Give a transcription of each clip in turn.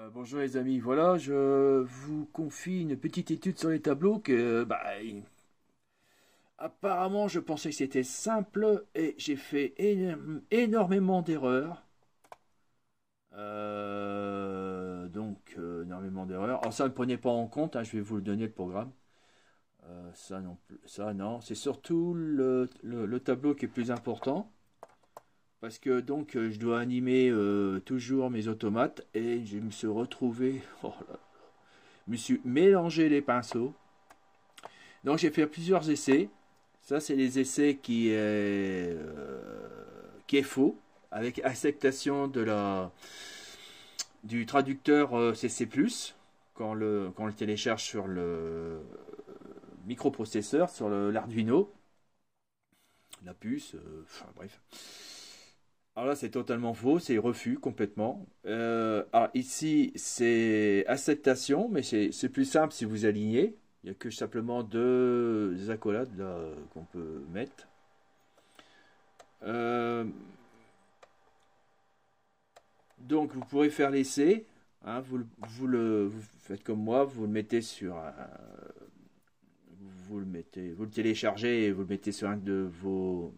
Bonjour les amis, voilà, je vous confie une petite étude sur les tableaux que, apparemment je pensais que c'était simple et j'ai fait énormément d'erreurs. Énormément d'erreurs. Alors ça ne prenez pas en compte, hein, je vais vous le donner le programme. Ça non, ça non, c'est surtout le tableau qui est plus important. Parce que donc je dois animer toujours mes automates et je me suis retrouvé, oh là, je me suis mélangé les pinceaux. Donc j'ai fait plusieurs essais. Ça c'est les essais qui est faux, avec acceptation du traducteur CC+, quand on le télécharge sur le microprocesseur, sur l'Arduino, la puce, enfin bref. Alors là, c'est totalement faux, c'est refus complètement. Alors ici, c'est acceptation, mais c'est plus simple si vous alignez. Il n'y a que simplement deux accolades là qu'on peut mettre. Euh, donc vous pourrez faire l'essai. Hein, vous faites comme moi, vous le mettez sur vous le téléchargez et vous le mettez sur un de vos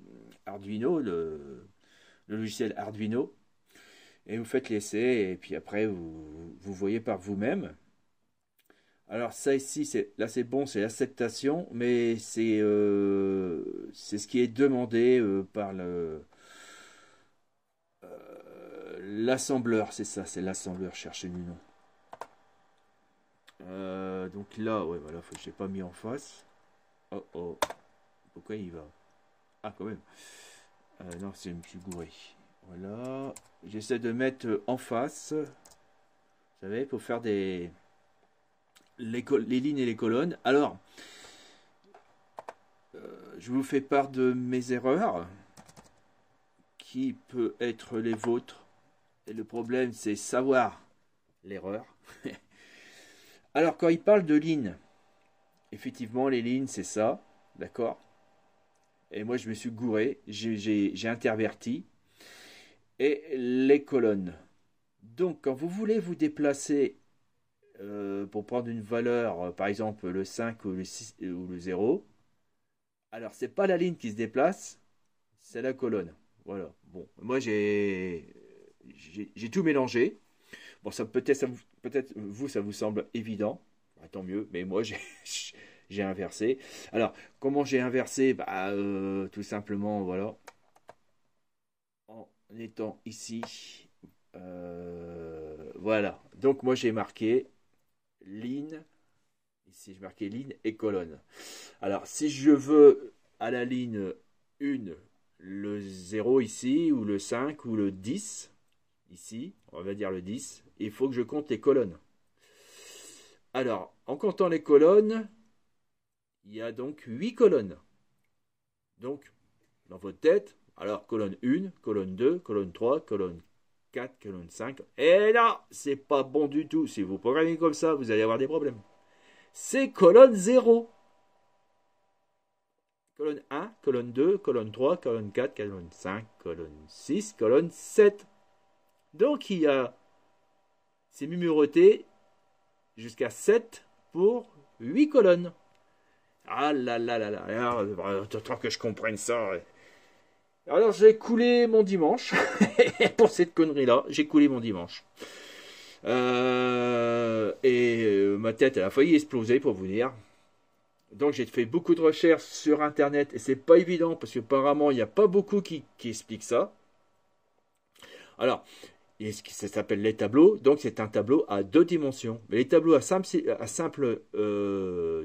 Arduino, le logiciel Arduino. Et vous faites l'essai et puis après vous voyez par vous-même. Alors ça ici, là c'est bon, c'est l'acceptation, mais c'est ce qui est demandé par l'assembleur, c'est ça, c'est l'assembleur, cherchez du nom. Donc là, ouais, voilà, je l'ai pas mis en face. Oh oh, pourquoi il va? Ah quand même. Non, c'est je me suis gouré. Voilà, j'essaie de mettre en face. Vous savez, pour faire les lignes et les colonnes. Alors, je vous fais part de mes erreurs, qui peut être les vôtres. Et le problème, c'est savoir l'erreur. Alors, quand il parle de lignes, effectivement, les lignes, c'est ça, d'accord? Et moi, je me suis gouré, j'ai interverti. Et les colonnes. Donc, quand vous voulez vous déplacer pour prendre une valeur, par exemple le 5 ou le 6 ou le 0, alors c'est pas la ligne qui se déplace, c'est la colonne. Voilà. Bon, moi j'ai tout mélangé. Bon, ça peut-être vous ça vous semble évident, bah, tant mieux. Mais moi j'ai inversé. Alors comment j'ai inversé? Tout simplement voilà, en étant ici. Voilà. Donc moi j'ai marqué ligne. Ici, je marquais ligne et colonne. Alors, si je veux à la ligne 1, le 0 ici, ou le 5, ou le 10, ici, on va dire le 10, il faut que je compte les colonnes. Alors, en comptant les colonnes, il y a donc 8 colonnes. Donc, dans votre tête, alors colonne 1, colonne 2, colonne 3, colonne 4, colonne 5. Et là, c'est pas bon du tout. Si vous programmez comme ça, vous allez avoir des problèmes. C'est colonne 0. Colonne 1, colonne 2, colonne 3, colonne 4, colonne 5, colonne 6, colonne 7. Donc il y a, c'est numéroté jusqu'à 7 pour 8 colonnes. Ah là là là là, alors, tant que je comprenne ça. Alors j'ai coulé mon dimanche, pour cette connerie-là, j'ai coulé mon dimanche. Ma tête elle a failli exploser pour vous dire. Donc j'ai fait beaucoup de recherches sur internet et c'est pas évident parce qu'apparemment il n'y a pas beaucoup qui expliquent ça. Alors, ça s'appelle les tableaux, donc c'est un tableau à deux dimensions. Mais les tableaux à simple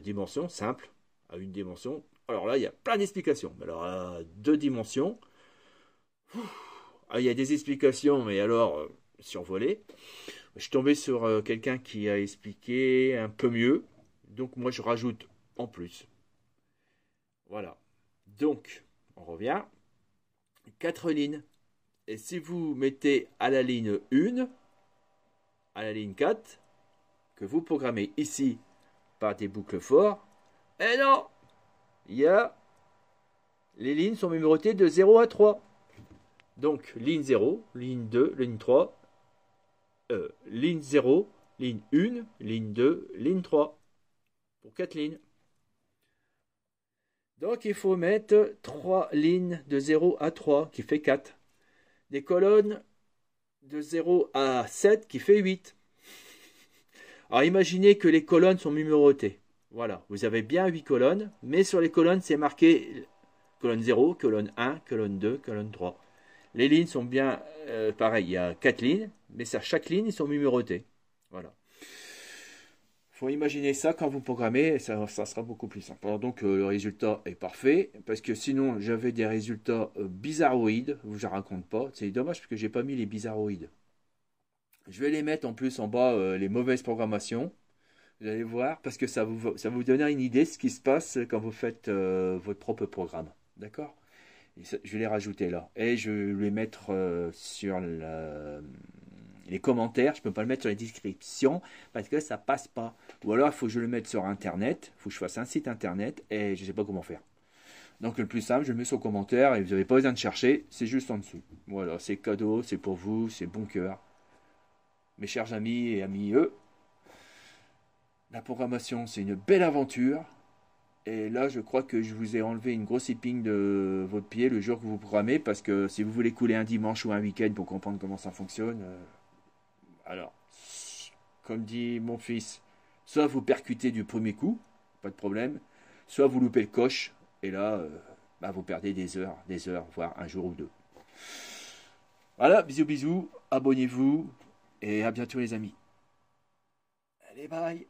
dimension, simple, à une dimension, alors là il y a plein d'explications. Alors à deux dimensions, il y a des explications, mais alors survolées. Je suis tombé sur quelqu'un qui a expliqué un peu mieux, donc moi je rajoute en plus. Voilà. Donc, on revient. 4 lignes. Et si vous mettez à la ligne 1, à la ligne 4, que vous programmez ici par des boucles forts, eh non, les lignes sont numérotées de 0 à 3. Donc, ligne 0, ligne 2, ligne 3, ligne 0, ligne 1, ligne 2, ligne 3. Pour 4 lignes. Donc il faut mettre 3 lignes de 0 à 3 qui fait 4. Des colonnes de 0 à 7 qui fait 8. Alors imaginez que les colonnes sont numérotées. Voilà, vous avez bien 8 colonnes, mais sur les colonnes c'est marqué colonne 0, colonne 1, colonne 2, colonne 3. Les lignes sont bien pareil, il y a 4 lignes, mais sur chaque ligne ils sont numérotées. Voilà. Il faut imaginer ça quand vous programmez, ça sera beaucoup plus simple. Alors donc le résultat est parfait, parce que sinon j'avais des résultats bizarroïdes, je ne raconte pas, c'est dommage parce que j'ai pas mis les bizarroïdes. Je vais les mettre en plus en bas, les mauvaises programmations, vous allez voir, parce que ça va vous donner une idée de ce qui se passe quand vous faites votre propre programme, d'accord? Je vais les rajouter là, et je vais les mettre sur les commentaires, je ne peux pas le mettre sur les descriptions parce que ça passe pas. Ou alors il faut que je le mette sur internet, il faut que je fasse un site internet et je ne sais pas comment faire. Donc le plus simple, je le mets sur commentaire et vous n'avez pas besoin de chercher, c'est juste en dessous. Voilà, c'est cadeau, c'est pour vous, c'est bon cœur. Mes chers amis et amis, la programmation c'est une belle aventure. Et là, je crois que je vous ai enlevé une grosse épine de votre pied le jour que vous programmez parce que si vous voulez couler un dimanche ou un week-end pour comprendre comment ça fonctionne. Alors, comme dit mon fils, soit vous percutez du premier coup, pas de problème, soit vous loupez le coche, et là, vous perdez des heures, voire un jour ou deux. Voilà, bisous bisous, abonnez-vous, et à bientôt les amis. Allez, bye.